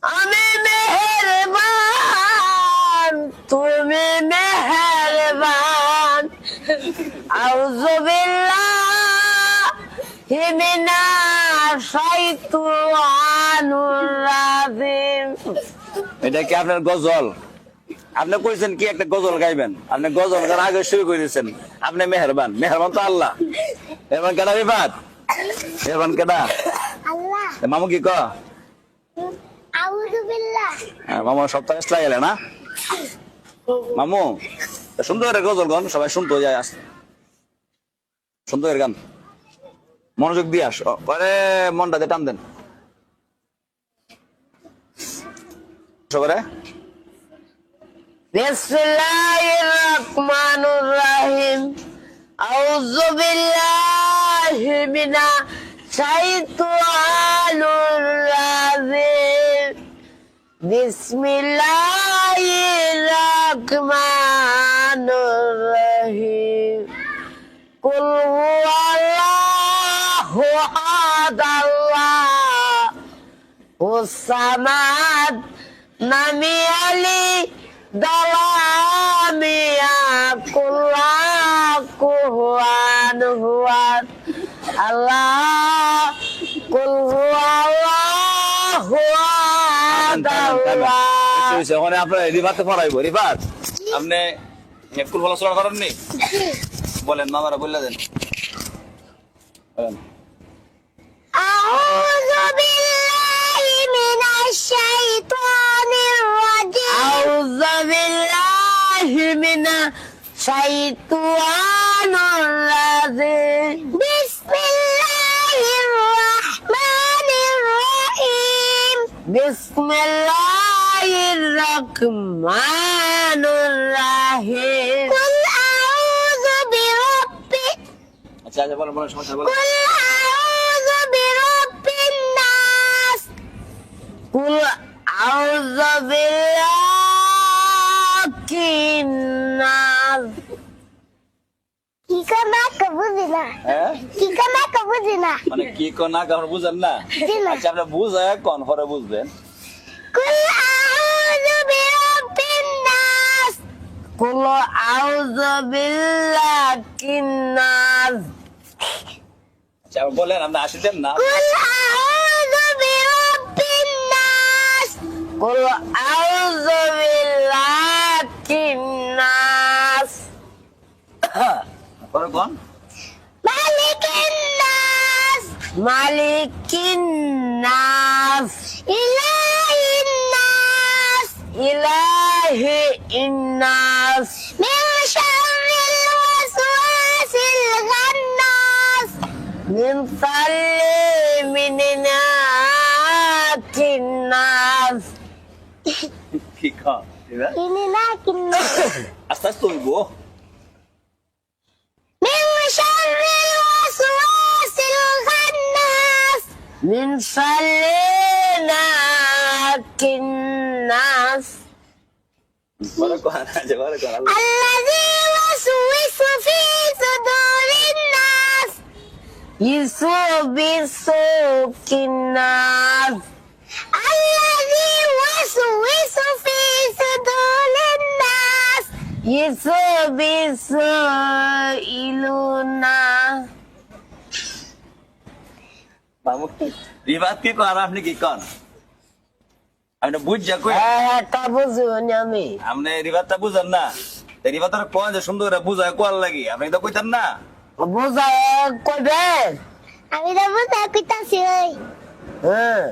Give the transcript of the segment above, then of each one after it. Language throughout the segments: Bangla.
আমি মেহেরবান তুমি মেহেরবান আউযু বিল্লাহি মিনাশ শাইতানির রাজিম। এটা কি আপনার গজল? আপনি কইছেন কি একটা গজল গাইবেন, আপনি গজল গান আগে শুরু করে দিয়েছেন। আপনি মেহেরবান, মেহেরবান তো আল্লাহ। মেহেরবান কেডা বিবাদ? মেহেরবান কেডা? আল্লাহ। মামু কি ক? আউযু বিল্লাহ। মামু সপ্তাহ এসলা গেলে না মামু? সুন্দর গজল গান, সবাই শুনতে যায়। সুন্দর গান, মনোযোগ দিয়ে আস, পরে মনটাতে টান দেন সবারে। বিসমিল্লাহির রহমানির রহিম আউযু বিল্লাহি মিনাশ শাইতানির রাজিম বিসমিল্লাহির রহমানির রহিম কুল হুয়াল্লাহু আহাদ আল্লাহুস সামাদ নামি আলি দালামিয়া কুল্লাকুহান হুয়ান আল্লাহ কুল হুয়াল্লাহু আহাদ আল্লাহ। ওখানে আপনার রিফাতে পড়াইবো। রিফাত, আপনি কুল ফলা চড়া করেননি? বলেন, মামারা বললে দেন। আউযু বিল্লাহি মিনাশ শাইতানির রাজিম। আউযু বিল্লাহি মিনাশ শাইতানির রাজিম বিসমিল্লাহির রাহমানির রহিম। বিসমিল্লাহির রহমানির রহিম কুল আউযু বিরাব্বি আচ্ছা আচ্ছা, বলেন বলেন, সমস্যা বলেন। কুল আউযু বিরাব্বিন নাস। কুল আউযু বিরাব্বিন নাস। কি কানা বুঝি না, হ্যাঁ, কি কানা বুঝি না। মানে কি কোন না কারণ বুঝেন না? জি না। আচ্ছা, আপনি বুঝায় কোন পরে বুঝবেন। কুল আউযু বিরাব্বিন নাস। কুল আউযু বিল্লাহিন নাস। আচ্ছা, আপনি বলেন, আপনি আসিতেন না? কুল আউযু বিরাব্বিন নাস। কুল আউযু বিল্লাহিন নাস। পরে কোন? মালিকিন নাস। মালিকিন নাস। ইলাহিন নাস। ইলাহিন নাস। মিন শাররিল ওয়াসওয়াসিল খান্নাস। মিন শাররি মিনাতিন নাস। কি কন? ইনি না কিন্না। আস্তে আস্তে হইবো। মিন শাররিল ওয়াসওয়াসিল খান্নাস। মিন শাররি মিনাতিন নাস। পরে কোন? আচ্ছা, পরে কোন? আল্লাযী ওয়াসওয়াসু ফি সুদুরিন নাস। ইসবিসু কিন্নাস। الذي يوسوس في صدور الناس. ইসবিসু ইলুনা। মামু রিফাত কি কন, আপনি কি কন? আপনি বুঝা কই? তা বুঝুন আমি। আপনি রিফাতটা বুঝেন না? রিফাতের কোন যে সুন্দর করে বুঝায় কোয়াল লাগি, আপনি তো কইতেন না? বুঝায় কইবেন। আমি তো বুঝা কইতাছি ওই। হ্যাঁ,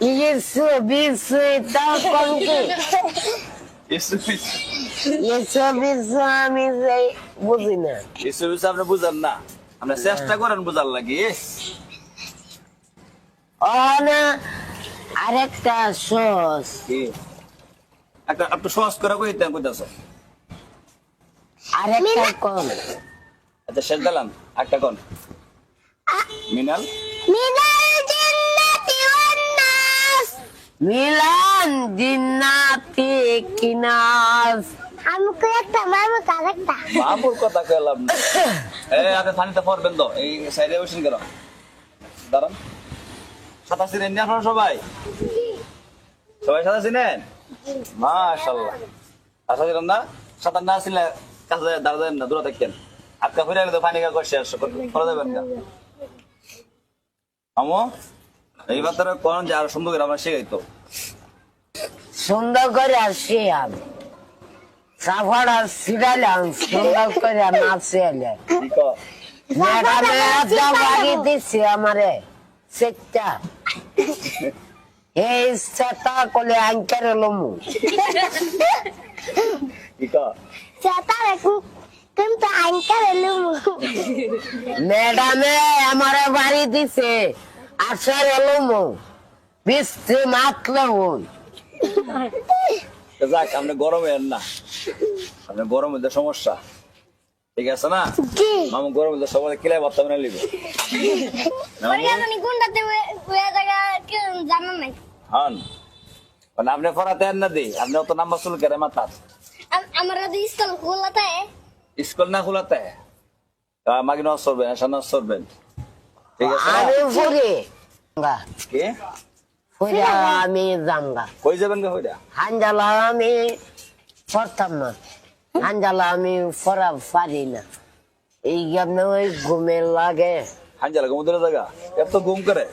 ইসবিসু তাও কম কি? ইসবিসু আমি বুঝি না। এসব আপনি বুঝেন না, আপনি চেষ্টা করেন বুঝার লাগি। না আরেকটা সস কি একটা একটু সহজ করে কইতেন, কইতাছ? আরেকটা কম। আচ্ছা, শেষ দিলাম, একটা কোন? মিনাল মিনাল জিন্নাতি ওয়ান নাস। মিলান জিন্নাতি কিনাস। আমি কই একটা মামু কারেক্টা। মামুর কথা কইলাম না। আপনি পানিতে পড়বেন তো, এই সাইডে বসেন কেন? দাঁড়ান, 87 ইন্ডিয়ান সবাই সবাই সাঁতার চিনেন? মাশাআল্লাহ। আশা ছিলাম না সাঁতার না ছিল কাছে দাঁড়াবেন না, দূরে থাকেন। আপকা ফিরে গেলে তো পানি কা কষ্ট শেষ করে দেবেন না। আমো এইবার তারা কোন যে আর সুন্দর করে আমরা শিখাইতো। সুন্দর করে আসি আমি সাফাড়া সিরালাম সুন্দর করে নাচে এলে কি কও? ম্যাডামে একটা বাড়ি দিচ্ছে আমারে সেটা এই সেটা করলে আঙ্কার লমু কি কও? সেটারে কিন্তু আঙ্কার এলুমু ম্যাডামে আমারে বাড়ি দিছে আসর লমু বৃষ্টি মাতলে হই যাক আপনি গরমে এর না, আপনার গরম মধ্যে সমস্যা, ঠিক আছে না? কি মামু গরম মধ্যে সবাই কিলাই ভাবতে না লিবে জানি কোনটাতে ওই জায়গা কেউ জানেন নাই হন মানে আপনি পড়াতে আর না দিই, আপনি অত নাম্বার শুরু করে মাথা আমরা তো স্কুল খোলাতে স্কুল না খোলাতে মাগি নজ করবেন, আশা নজ করবেন, ঠিক আছে না? আমি ফুরি কি ফুরি আমি জামগা কই যাবেন গে হইরা? হাঞ্জালা আমি পড়তাম না, হাঞ্জালা আমি পড়া পারি না, এই জন্য ওই ঘুমের লাগে। হাঞ্জালা ঘুমোতে জায়গা এত ঘুম করে